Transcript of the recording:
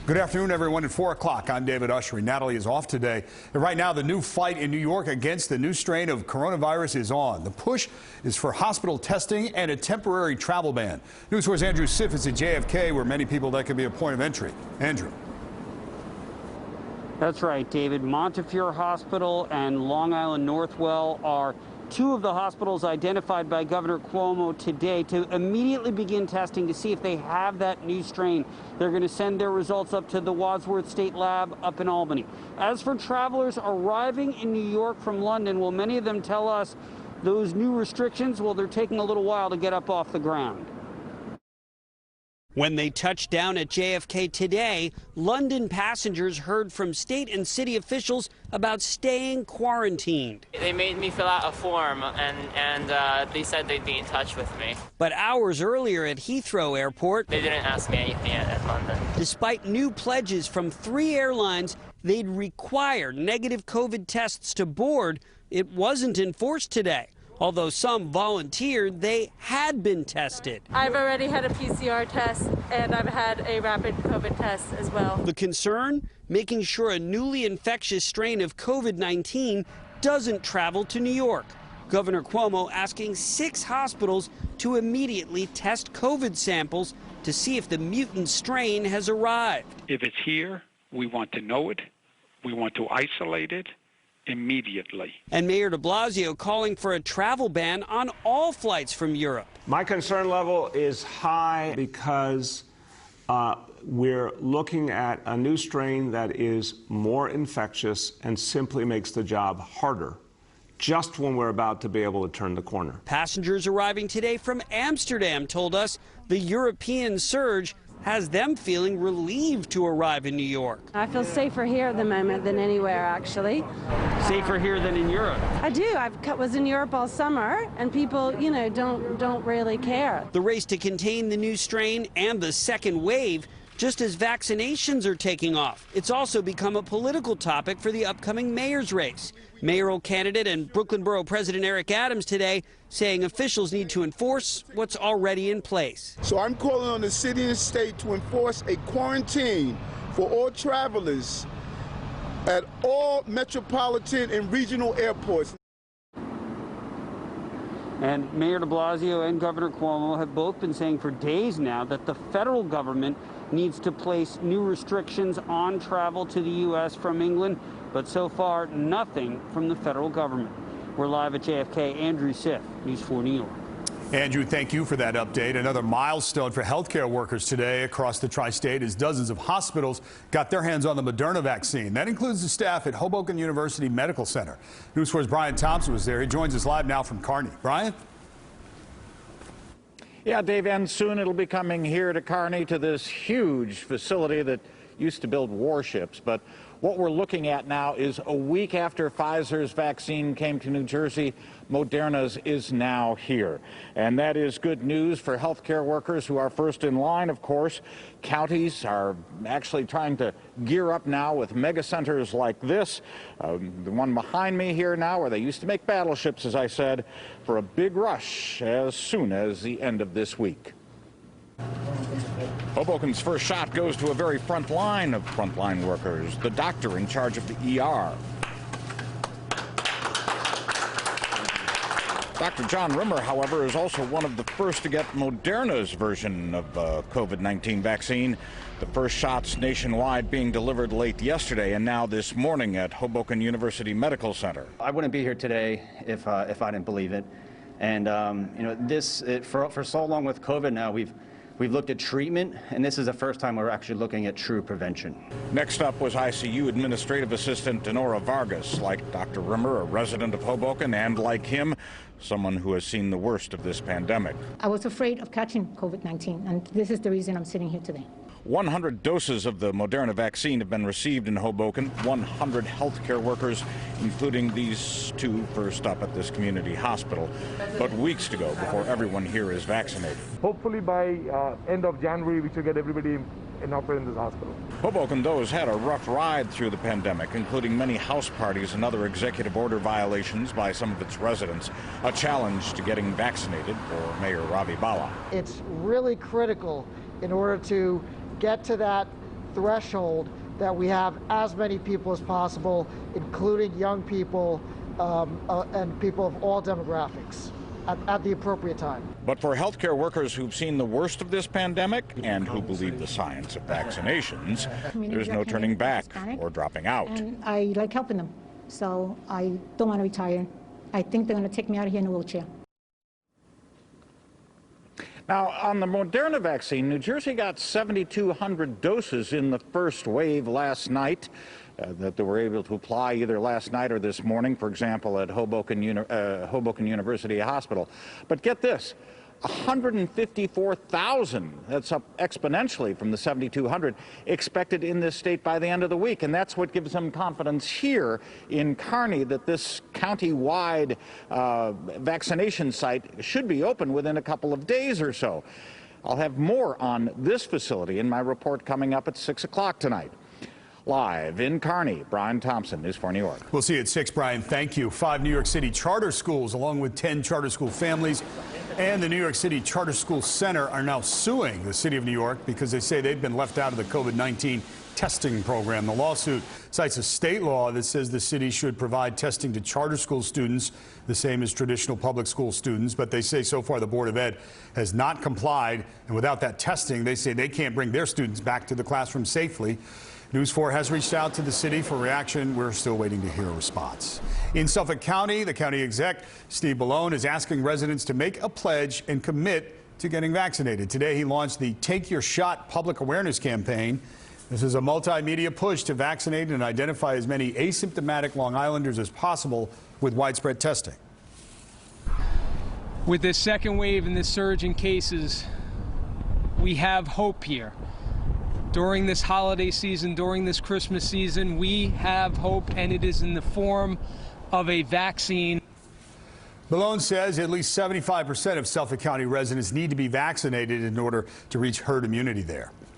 Good afternoon, everyone. At 4 o'clock, I'm David Ushery. Natalie is off today. And right now, the new fight in New York against the new strain of coronavirus is on. The push is for hospital testing and a temporary travel ban. News Source Andrew Siff is at JFK, where many people that could be a point of entry. Andrew. That's right, David. Montefiore Hospital and Long Island Northwell are two of the hospitals identified by Governor Cuomo today to immediately begin testing to see if they have that new strain. They're going to send their results up to the Wadsworth State Lab up in Albany. As for travelers arriving in New York from London, well, many of them tell us those new restrictions, well, they're taking a little while to get up off the ground. When they touched down at JFK today, London passengers heard from state and city officials about staying quarantined. They made me fill out a form, and they said they'd be in touch with me. But hours earlier at Heathrow Airport, they didn't ask me anything at London. Despite new pledges from 3 airlines, they'd require negative COVID tests to board. It wasn't enforced today. Although some volunteered, they had been tested. I've already had a PCR test, and I've had a rapid COVID test as well. The concern? Making sure a newly infectious strain of COVID-19 doesn't travel to New York. Governor Cuomo asking 6 hospitals to immediately test COVID samples to see if the mutant strain has arrived. If it's here, we want to know it. We want to isolate it immediately. And Mayor de Blasio calling for a travel ban on all flights from Europe. My concern level is high because we're looking at a new strain that is more infectious and simply makes the job harder, just when we're about to be able to turn the corner. Passengers arriving today from Amsterdam told us the European surge has them feeling relieved to arrive in New York. I feel safer here at the moment than anywhere, actually. Safer here than in Europe? I do. I was in Europe all summer, and people, you know, don't really care. The race to contain the new strain and the second wave, just as vaccinations are taking off. It's also become a political topic for the upcoming mayor's race. Mayoral candidate and Brooklyn Borough President Eric Adams today saying officials need to enforce what's already in place. So I'm calling on the city and state to enforce a quarantine for all travelers at all metropolitan and regional airports. And Mayor de Blasio and Governor Cuomo have both been saying for days now that the federal government needs to place new restrictions on travel to the U.S. from England, but so far, nothing from the federal government. We're live at JFK. Andrew Siff, News 4 New York. Andrew, thank you for that update. Another milestone for healthcare workers today across the tri-state as dozens of hospitals got their hands on the Moderna vaccine. That includes the staff at Hoboken University Medical Center. News 4's Brian Thompson was there. He joins us live now from Kearney. Brian? Yeah, Dave, and soon it'll be coming here to Kearney to this huge facility that used to build warships. But what we're looking at now is a week after Pfizer's vaccine came to New Jersey, Moderna's is now here. And that is good news for healthcare workers who are first in line, of course. Counties are actually trying to gear up now with mega centers like this. The one behind me here now, where they used to make battleships, as I said, for a big rush as soon as the end of this week. Hoboken's first shot goes to a very front line of frontline workers, the doctor in charge of the ER. Dr. John Rimmer, however, is also one of the first to get Moderna's version of COVID-19 vaccine. The first shots nationwide being delivered late yesterday and now this morning at Hoboken University Medical Center. I wouldn't be here today if I didn't believe it. And, you know, for so long with COVID now, we've looked at treatment, and this is the first time we're actually looking at true prevention. Next up was ICU Administrative Assistant Denora Vargas. Like Dr. Rimmer, a resident of Hoboken, and like him, someone who has seen the worst of this pandemic. I was afraid of catching COVID-19, and this is the reason I'm sitting here today. 100 doses of the Moderna vaccine have been received in Hoboken. 100 healthcare workers, including these two first up at this community hospital, but weeks to go before everyone here is vaccinated. Hopefully by end of January, we should get everybody inoculated in this hospital. Hoboken, though, has had a rough ride through the pandemic, including many house parties and other executive order violations by some of its residents. A challenge to getting vaccinated for Mayor Ravi Bala. It's really critical in order to get to that threshold that we have as many people as possible, including young people and people of all demographics, at the appropriate time. But for healthcare workers who've seen the worst of this pandemic and who believe the science of vaccinations, there's no turning back or dropping out. And I like helping them, so I don't want to retire. I think they're going to take me out of here in a wheelchair. Now, on the Moderna vaccine, New Jersey got 7,200 doses in the first wave last night that they were able to apply either last night or this morning, for example, at Hoboken University Hospital. But get this, 154,000, that's up exponentially from the 7,200, expected in this state by the end of the week. And that's what gives them confidence here in Kearney that this county-wide vaccination site should be open within a couple of days or so. I'll have more on this facility in my report coming up at 6 o'clock tonight. Live in Kearney, Brian Thompson, News 4 New York. We'll see you at 6, Brian. Thank you. 5 New York City charter schools, along with 10 charter school families, and the New York City Charter School Center are now suing the city of New York because they say they've been left out of the COVID-19 testing program. The lawsuit cites a state law that says the city should provide testing to charter school students the same as traditional public school students, but they say so far the Board of Ed has not complied, and without that testing, they say they can't bring their students back to the classroom safely. News 4 has reached out to the city for reaction. We're still waiting to hear a response. In Suffolk County, the county exec, Steve Bellone, is asking residents to make a pledge and commit to getting vaccinated. Today, he launched the Take Your Shot public awareness campaign. This is a multimedia push to vaccinate and identify as many asymptomatic Long Islanders as possible with widespread testing. With this second wave and this surge in cases, we have hope here. During this holiday season, during this Christmas season, we have hope, and it is in the form of a vaccine. Bellone says at least 75% of Suffolk County residents need to be vaccinated in order to reach herd immunity there.